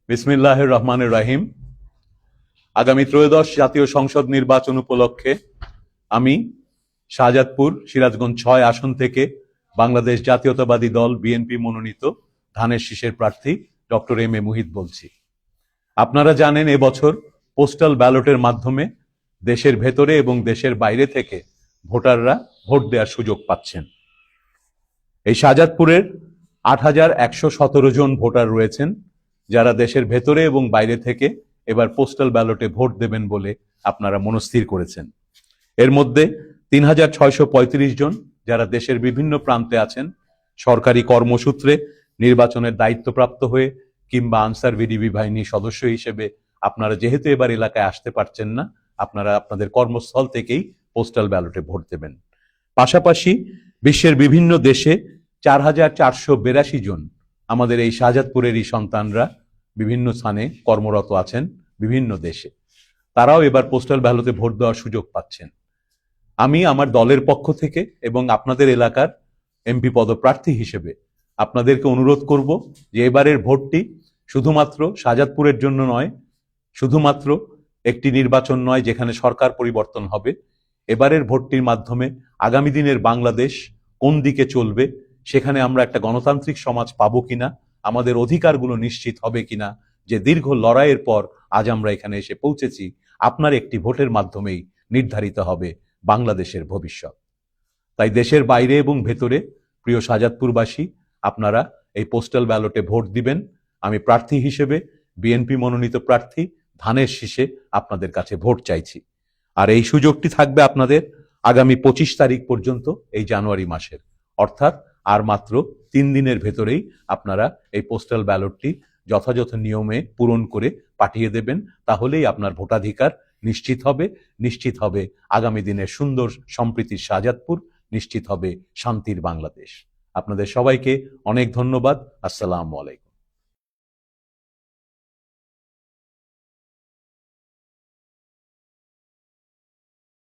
বিসমিল্লাহির রহমানির রহিম। আগামী ত্রয়োদশ জাতীয় সংসদ নির্বাচন উপলক্ষে আমি শাহজাদপুর সিরাজগঞ্জ ৬ আসন থেকে বাংলাদেশ জাতীয়তাবাদী দল বিএনপি মনোনীত ধানের শীষের প্রার্থী ডক্টর এম এ মুহিত বলছি। আপনারা জানেন, এবছর পোস্টাল ব্যালটের মাধ্যমে দেশের ভেতরে এবং দেশের বাইরে থেকে ভোটাররা ভোট দেওয়ার সুযোগ পাচ্ছেন। এই শাহজাদপুরের ৮,১১৭ জন ভোটার রয়েছেন যারা দেশের ভেতরে এবং বাইরে থেকে এবার পোস্টাল ব্যালটে ভোট দেবেন বলে আপনারা মনস্থির করেছেন। এর মধ্যে ৩,৬৩৫ জন যারা দেশের বিভিন্ন প্রান্তে আছেন, সরকারি কর্মসূত্রে নির্বাচনের দায়িত্বপ্রাপ্ত হয়ে কিংবা আনসার ভিডিপি বাহিনীর সদস্য হিসেবে আপনারা যেহেতু এবার এলাকায় আসতে পারছেন না, আপনারা আপনাদের কর্মস্থল থেকেই পোস্টাল ব্যালটে ভোট দেবেন। পাশাপাশি বিশ্বের বিভিন্ন দেশে ৪,৪৮২ জন আমাদের এই শাহজাদপুরেরই সন্তানরা বিভিন্ন স্থানে কর্মরত আছেন বিভিন্ন দেশে, তারাও এবার পোস্টাল ব্যালটে ভোট দেওয়ার সুযোগ পাচ্ছেন। আমি আমার দলের পক্ষ থেকে এবং আপনাদের এলাকার এমপি পদপ্রার্থী হিসেবে আপনাদেরকে অনুরোধ করব যে এবারের ভোটটি শুধুমাত্র শাহজাদপুরের জন্য নয়, শুধুমাত্র একটি নির্বাচন নয় যেখানে সরকার পরিবর্তন হবে। এবারের ভোটটির মাধ্যমে আগামী দিনের বাংলাদেশ কোন দিকে চলবে, সেখানে আমরা একটা গণতান্ত্রিক সমাজ পাবো কিনা, আমাদের অধিকারগুলো নিশ্চিত হবে কিনা, যে দীর্ঘ লড়াইয়ের পর আজ আমরা এখানে এসে পৌঁছেছি, আপনার একটি ভোটের মাধ্যমেই নির্ধারিত হবে বাংলাদেশের ভবিষ্যৎ। তাই দেশের বাইরে এবং ভেতরে প্রিয় শাহজাদপুরবাসী, আপনারা এই পোস্টাল ব্যালটে ভোট দিবেন। আমি প্রার্থী হিসেবে বিএনপি মনোনীত প্রার্থী ধানের শীষে আপনাদের কাছে ভোট চাইছি। আর এই সুযোগটি থাকবে আপনাদের আগামী ২৫ তারিখ পর্যন্ত, এই জানুয়ারি মাসের, অর্থাৎ আর মাত্র ৩ দিনের ভেতরেই আপনারা এই পোস্টাল ব্যালটটি যথাযথ নিয়মে পূরণ করে পাঠিয়ে দেবেন। তাহলেই আপনার ভোটাধিকার নিশ্চিত হবে আগামী দিনের সুন্দর সম্প্রীতির শাহজাদপুর, নিশ্চিত হবে শান্তির বাংলাদেশ। আপনাদের সবাইকে অনেক ধন্যবাদ। আসসালামু আলাইকুম।